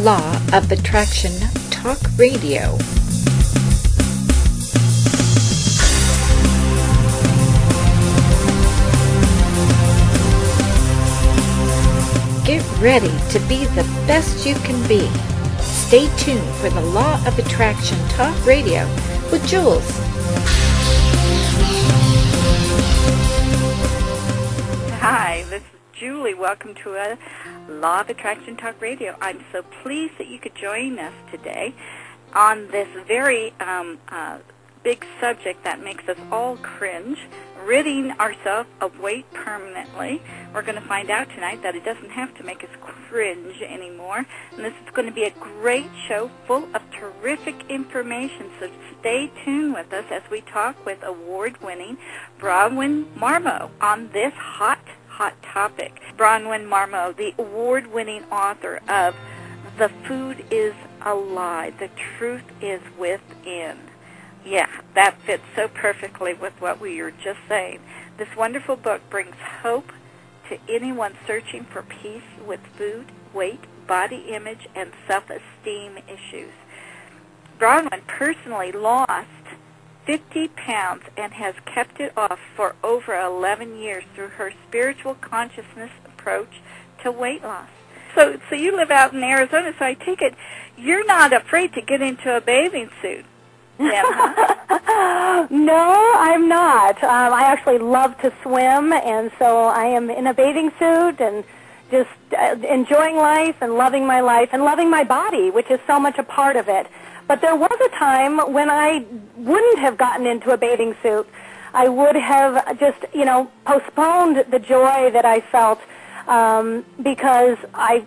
Law of Attraction Talk Radio. Get ready to be the best you can be. Stay tuned for the Law of Attraction Talk Radio with Jules. Hi, this is Julie. Welcome to a Law of Attraction Talk Radio. I'm so pleased that you could join us today on this very big subject that makes us all cringe, ridding ourselves of weight permanently. We're going to find out tonight that it doesn't have to make us cringe anymore. And this is going to be a great show full of terrific information. So stay tuned with us as we talk with award-winning Bronwyn Marmo on this hot topic. Bronwyn Marmo, the award-winning author of The Food is a Lie, The Truth is Within. Yeah, that fits so perfectly with what we were just saying. This wonderful book brings hope to anyone searching for peace with food, weight, body image, and self-esteem issues. Bronwyn personally lost 50 pounds and has kept it off for over 11 years through her spiritual consciousness approach to weight loss. So you live out in Arizona, so I take it you're not afraid to get into a bathing suit. Yeah, huh? No, I'm not. I actually love to swim, and so I am in a bathing suit and just enjoying life and loving my life and loving my body, which is so much a part of it. But there was a time when I wouldn't have gotten into a bathing suit. I would have just, postponed the joy that I felt because I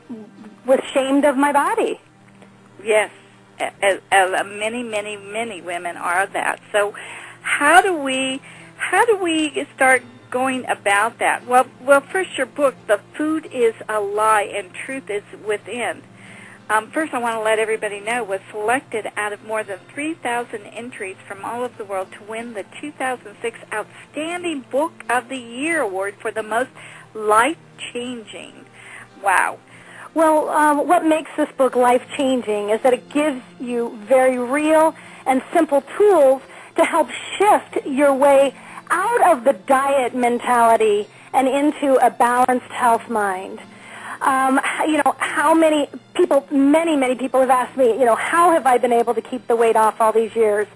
was ashamed of my body. Yes. As many women are that. So how do we start going about that? Well, first, your book, The Food is a Lie and Truth is Within. First, I want to let everybody know, was selected out of more than 3,000 entries from all over the world to win the 2006 Outstanding Book of the Year Award for the most life-changing. Wow. Well, what makes this book life-changing is that it gives you very real and simple tools to help shift your way out of the diet mentality and into a balanced health mind. How many people have asked me, how have I been able to keep the weight off all these years?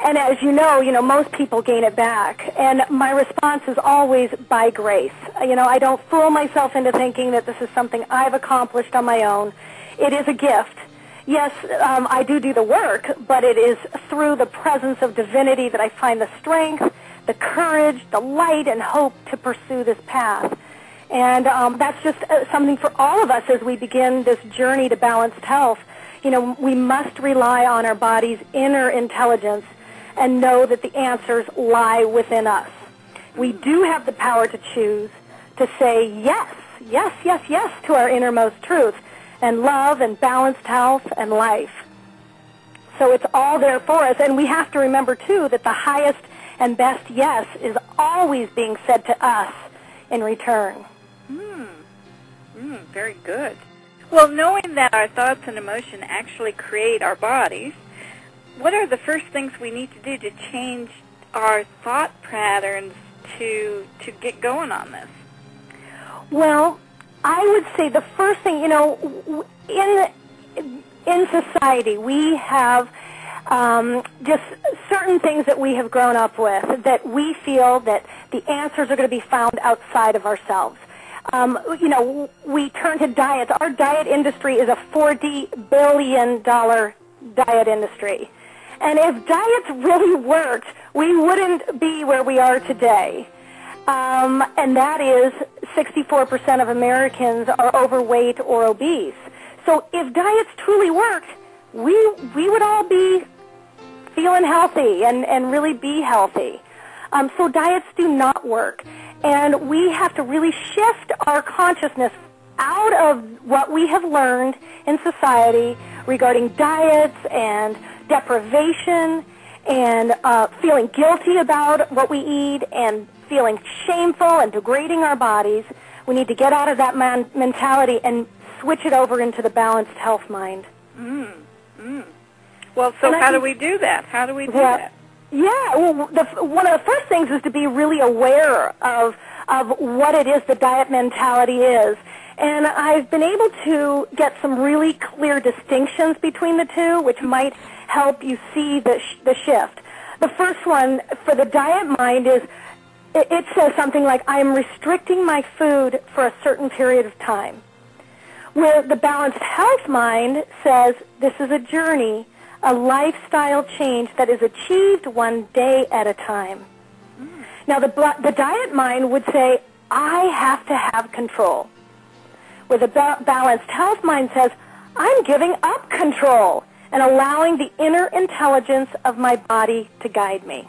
And as you know, most people gain it back. And my response is always by grace. I don't fool myself into thinking that this is something I've accomplished on my own. It is a gift. Yes, I do the work, but it is through the presence of divinity that I find the strength, the courage, the light, and hope to pursue this path. And that's just something for all of us as we begin this journey to balanced health. We must rely on our body's inner intelligence and know that the answers lie within us. We do have the power to choose to say yes to our innermost truth and love and balanced health and life. So it's all there for us, and we have to remember, too, that the highest and best yes is always being said to us in return. Very good. Well, knowing that our thoughts and emotions actually create our bodies, what are the first things we need to do to change our thought patterns to get going on this? Well, I would say the first thing, in society we have just certain things that we have grown up with that we feel that the answers are going to be found outside of ourselves. We turn to diets. Our diet industry is a $40 billion diet industry. And if diets really worked, we wouldn't be where we are today. And that is 64% of Americans are overweight or obese. So if diets truly worked, we would all be feeling healthy and really be healthy. So diets do not work. And we have to really shift our consciousness out of what we have learned in society regarding diets and deprivation and feeling guilty about what we eat and feeling shameful and degrading our bodies. We need to get out of that mentality and switch it over into the balanced health mind. Well, so how do we do that? How do we do that? Yeah, well, one of the first things is to be really aware of what it is the diet mentality is. And I've been able to get some really clear distinctions between the two, which might help you see the shift. The first one for the diet mind is, it says something like, I'm restricting my food for a certain period of time. Where the balanced health mind says, this is a journey, a lifestyle change that is achieved one day at a time. Now, the diet mind would say, I have to have control. Where the balanced health mind says, I'm giving up control and allowing the inner intelligence of my body to guide me.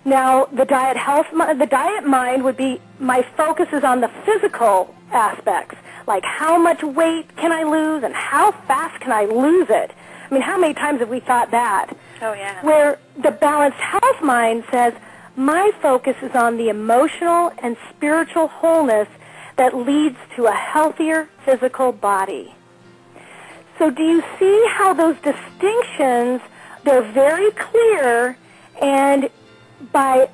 Now, the diet mind would be, my focus is on the physical aspects, like how much weight can I lose and how fast can I lose it. I mean, how many times have we thought that? Oh, yeah. Where the balanced health mind says, my focus is on the emotional and spiritual wholeness that leads to a healthier physical body. So do you see how those distinctions, they're very clear, and by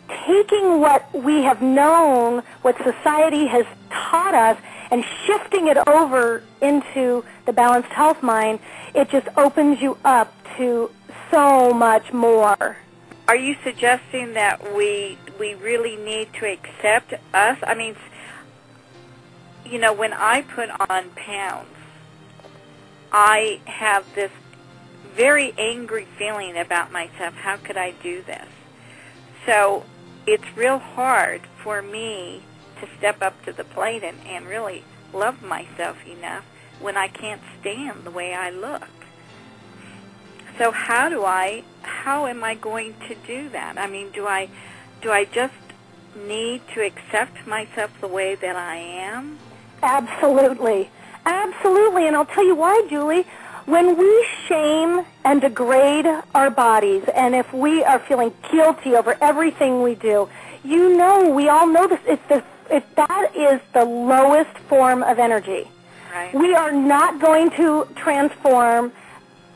taking what we have known, what society has taught us, and shifting it over into the balanced health mind, it just opens you up to so much more. Are you suggesting that we really need to accept us? I mean, you know, when I put on pounds, I have this very angry feeling about myself. How could I do this? So it's real hard for me to step up to the plate and really love myself enough when I can't stand the way I look. So how am I going to do that? I mean, do I just need to accept myself the way that I am? Absolutely. Absolutely. And I'll tell you why, Julie. When we shame and degrade our bodies, and if we are feeling guilty over everything we do, you know, we all know this, that is the lowest form of energy. Right. We are not going to transform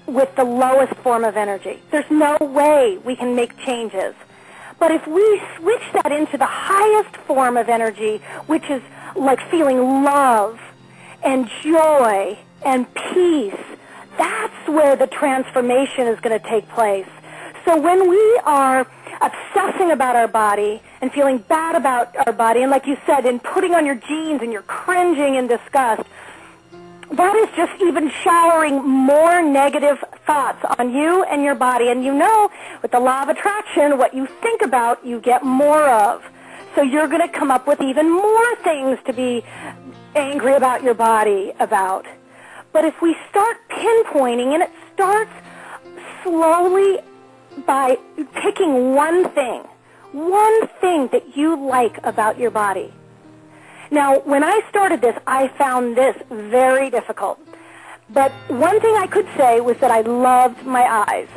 with the lowest form of energy. There's no way we can make changes. But if we switch that into the highest form of energy, which is like feeling love and joy and peace, that's where the transformation is going to take place. So when we are obsessing about our body and feeling bad about our body, and like you said, in putting on your jeans and you're cringing in disgust, that is just even showering more negative thoughts on you and your body. And you know, with the law of attraction, what you think about, you get more of. So you're going to come up with even more things to be angry about your body about. But if we start pinpointing, and it starts slowly by picking one thing that you like about your body. Now, when I started this, I found this very difficult. But one thing I could say was that I loved my eyes.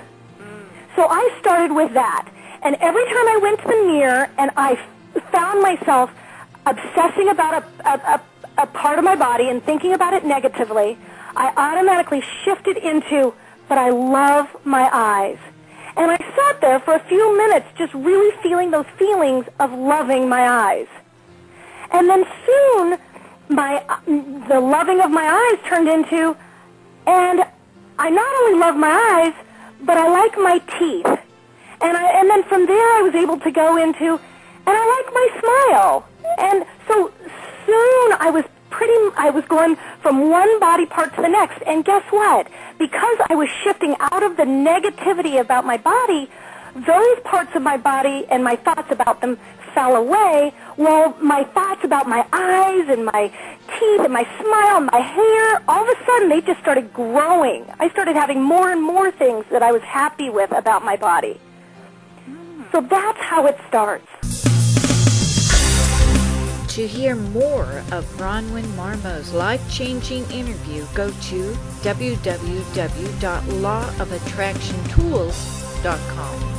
So I started with that. And every time I went to the mirror and I found myself obsessing about a part of my body and thinking about it negatively, I automatically shifted into, but I love my eyes. And I sat there for a few minutes just really feeling those feelings of loving my eyes. And then soon, the loving of my eyes turned into, and I not only love my eyes, but I like my teeth. And then from there I was able to go into, and I like my smile. And so soon I was going from one body part to the next. And guess what? Because I was shifting out of the negativity about my body, those parts of my body and my thoughts about them fell away, while my thoughts about my eyes and my teeth and my smile and my hair, all of a sudden they just started growing. I started having more and more things that I was happy with about my body. So that's how it starts. To hear more of Bronwyn Marmo's life-changing interview, go to www.lawofattractiontools.com.